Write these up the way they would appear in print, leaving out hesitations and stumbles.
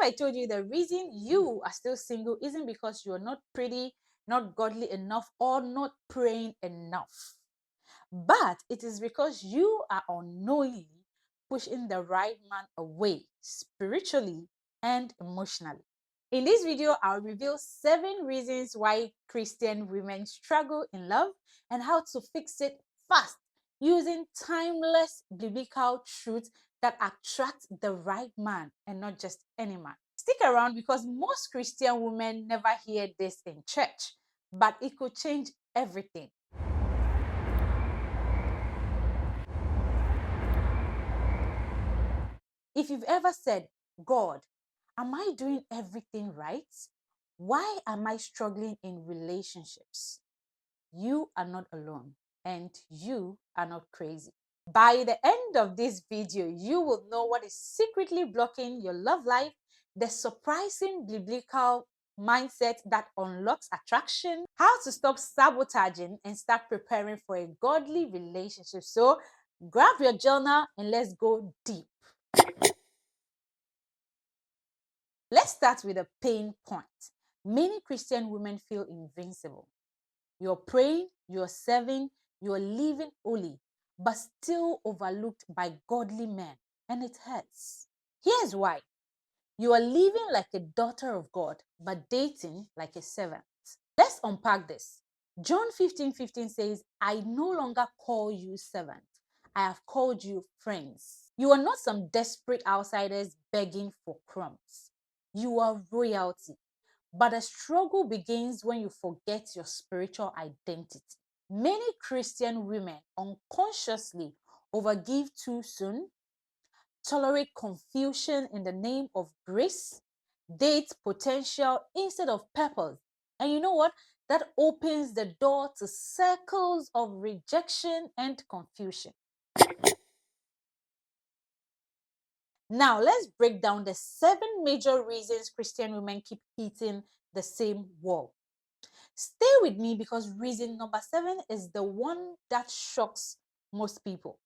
if I told you the reason you are still single isn't because you're not pretty, not godly enough, or not praying enough, but it is because you are unknowingly pushing the right man away spiritually and emotionally. In this video, I'll reveal 7 reasons why Christian women struggle in love and how to fix it fast using timeless biblical truths that attract the right man and not just any man. Stick around because most Christian women never hear this in church, but it could change everything. If you've ever said, God, am I doing everything right? Why am I struggling in relationships? You are not alone and you are not crazy. By the end of this video, you will know what is secretly blocking your love life, the surprising biblical mindset that unlocks attraction, how to stop sabotaging and start preparing for a godly relationship. So grab your journal and let's go deep. Let's start with a pain point. Many Christian women feel invincible. You're praying, you're serving, you're living holy, but still overlooked by godly men, and it hurts. Here's why. You are living like a daughter of God, but dating like a servant. Let's unpack this. John 15:15 says, I no longer call you servant. I have called you friends. You are not some desperate outsiders begging for crumbs. You are royalty. But the struggle begins when you forget your spiritual identity. Many Christian women unconsciously overgive too soon, tolerate confusion in the name of grace, date potential instead of purpose. And you know what? That opens the door to circles of rejection and confusion. Now, let's break down the 7 major reasons Christian women keep hitting the same wall. Stay with me because reason number 7 is the one that shocks most people.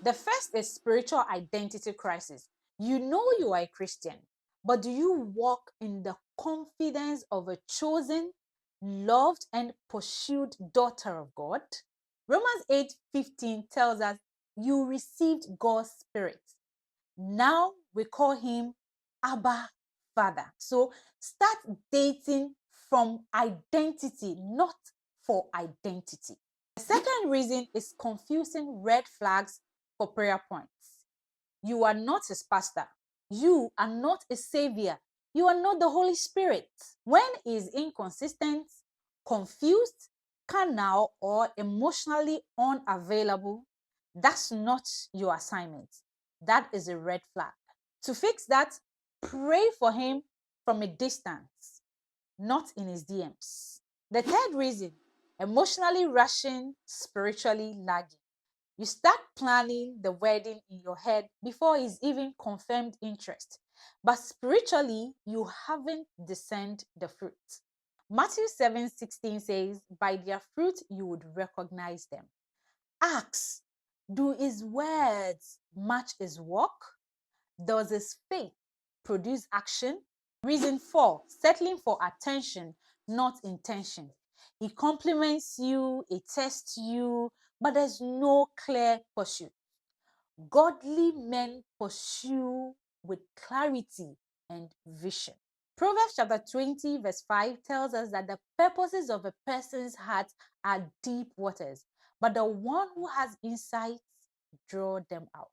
The first is spiritual identity crisis. You know you are a Christian, but do you walk in the confidence of a chosen, loved, and pursued daughter of God? Romans 8:15 tells us you received God's Spirit. Now we call him Abba Father. So start dating from identity, not for identity. The second reason is confusing red flags for prayer points. You are not his pastor. You are not a savior. You are not the Holy Spirit. When he is inconsistent, confused, carnal, or emotionally unavailable, that's not your assignment. That is a red flag. To fix that, pray for him from a distance, not in his DMs. The third reason, emotionally rushing, spiritually lagging. You start planning the wedding in your head before it's even confirmed interest. But spiritually, you haven't discerned the fruit. Matthew 7:16 says, by their fruit you would recognize them. Ask, do his words match his walk? Does his faith produce action? Reason 4, settling for attention, not intention. He compliments you, he tests you, but there's no clear pursuit. Godly men pursue with clarity and vision. Proverbs chapter 20 verse 5 tells us that the purposes of a person's heart are deep waters, but the one who has insights draw them out.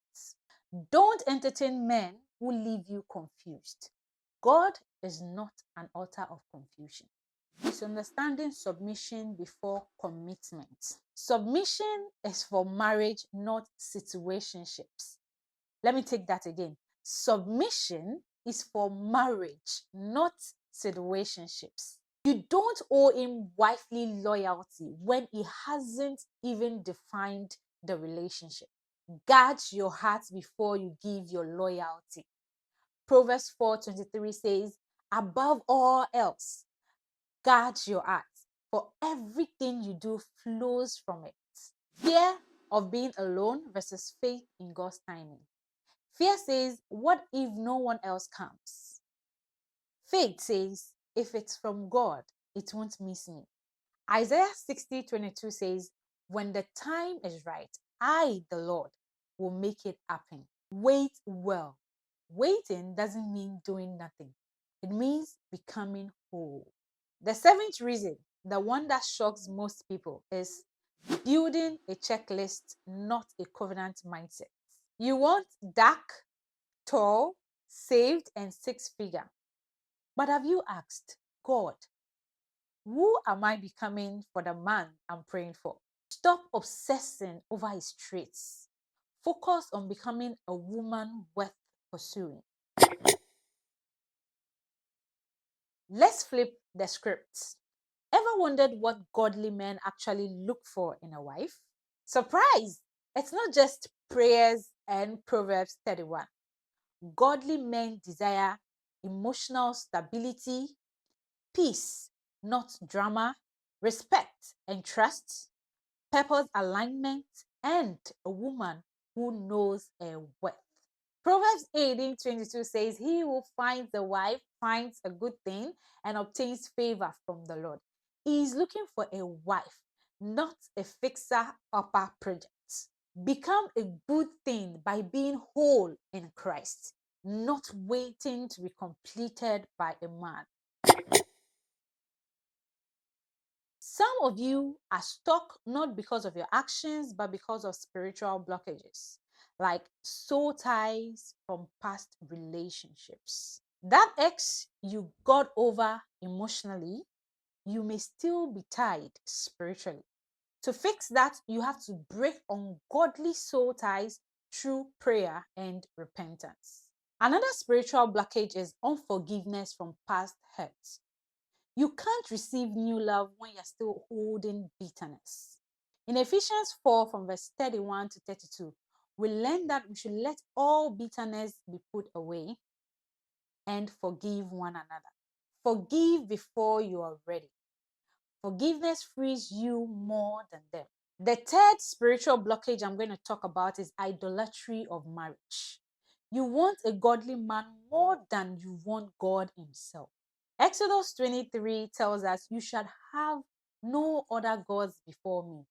Don't entertain men who leave you confused. God is not an author of confusion. It's understanding submission before commitment. Submission is for marriage, not situationships. Let me take that again. Submission is for marriage, not situationships. You don't owe him wifely loyalty when he hasn't even defined the relationship. Guard your heart before you give your loyalty. Proverbs 4:23 says, above all else, guard your heart, for everything you do flows from it. Fear of being alone versus faith in God's timing. Fear says, what if no one else comes? Faith says, if it's from God, it won't miss me. Isaiah 60:22 says, when the time is right, I, the Lord, will make it happen. Wait well. Waiting doesn't mean doing nothing, it means becoming whole. The seventh reason, the one that shocks most people, is building a checklist, not a covenant mindset. You want dark, tall, saved, and six-figure. But have you asked God, who am I becoming for the man I'm praying for? Stop obsessing over his traits. Focus on becoming a woman worth pursuing. Let's flip the script. Ever wondered what godly men actually look for in a wife? Surprise! It's not just prayers and Proverbs 31. Godly men desire emotional stability, peace, not drama, respect and trust, purpose alignment, and a woman who knows her worth. Proverbs 18:22 says, he who finds a wife finds a good thing and obtains favor from the Lord. He is looking for a wife, not a fixer-upper project. Become a good thing by being whole in Christ, not waiting to be completed by a man. Some of you are stuck not because of your actions, but because of spiritual blockages, like soul ties from past relationships. That ex you got over emotionally, you may still be tied spiritually. To fix that, you have to break ungodly soul ties through prayer and repentance. Another spiritual blockage is unforgiveness from past hurts. You can't receive new love when you're still holding bitterness. In Ephesians 4 from verse 31 to 32, we learn that we should let all bitterness be put away and forgive one another. Forgive before you are ready. Forgiveness frees you more than them. The third spiritual blockage I'm going to talk about is idolatry of marriage. You want a godly man more than you want God himself. Exodus 23 tells us, you shall have no other gods before me.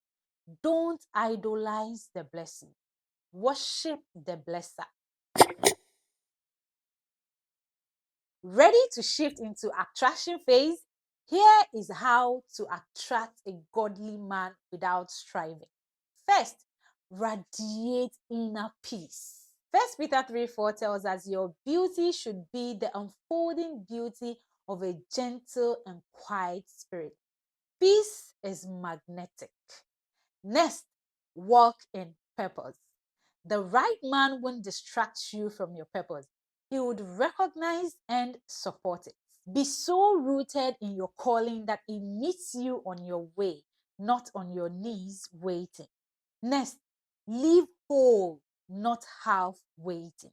Don't idolize the blessing. Worship the blesser. Ready to shift into attraction phase? Here is how to attract a godly man without striving. First, radiate inner peace. 1 Peter 3:4 tells us your beauty should be the unfolding beauty of a gentle and quiet spirit. Peace is magnetic. Next, walk in purpose. The right man won't distract you from your purpose. He would recognize and support it. Be so rooted in your calling that it meets you on your way, not on your knees waiting. Next, live whole, not half waiting.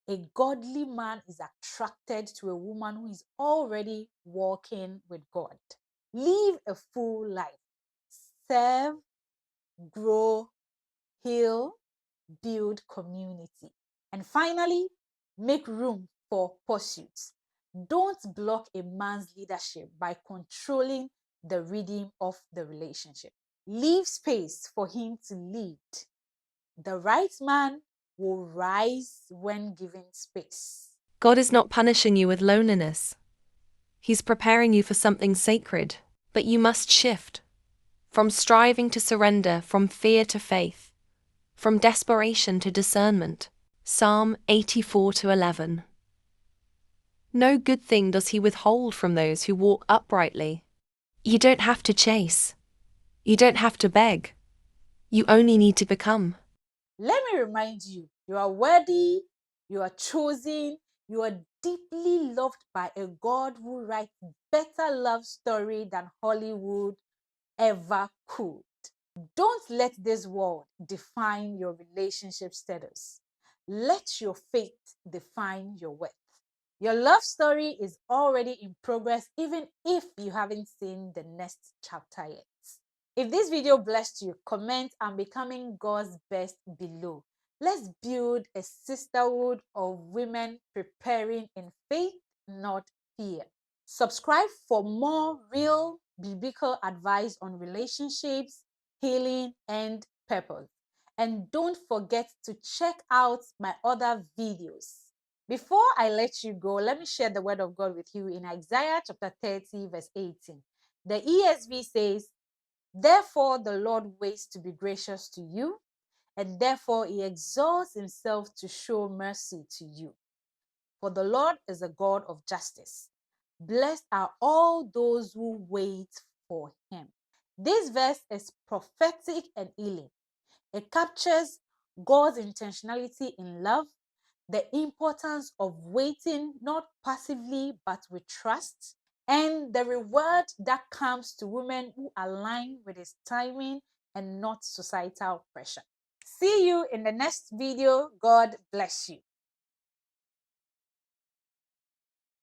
A godly man is attracted to a woman who is already walking with God. Live a full life. Serve, grow, heal, build community. And finally, make room for pursuits. Don't block a man's leadership by controlling the rhythm of the relationship. Leave space for him to lead. The right man will rise when given space. God is not punishing you with loneliness. He's preparing you for something sacred. But you must shift. From striving to surrender, from fear to faith, from desperation to discernment. Psalm 84:11. No good thing does he withhold from those who walk uprightly. You don't have to chase. You don't have to beg. You only need to become. Let me remind you, you are worthy, you are chosen, you are deeply loved by a God who writes better love story than Hollywood ever could. Don't let this world define your relationship status. Let your faith define your worth. Your love story is already in progress, even if you haven't seen the next chapter yet. If this video blessed you, comment "I'm becoming God's best" below. Let's build a sisterhood of women preparing in faith, not fear. Subscribe for more real biblical advice on relationships, healing, and purpose. And don't forget to check out my other videos. Before I let you go, let me share the word of God with you in Isaiah chapter 30, verse 18. The ESV says, "Therefore the Lord waits to be gracious to you, and therefore he exalts himself to show mercy to you. For the Lord is a God of justice. Blessed are all those who wait for him." This verse is prophetic and healing. It captures God's intentionality in love, the importance of waiting not passively but with trust, and the reward that comes to women who align with his timing and not societal pressure. See you in the next video. God bless you.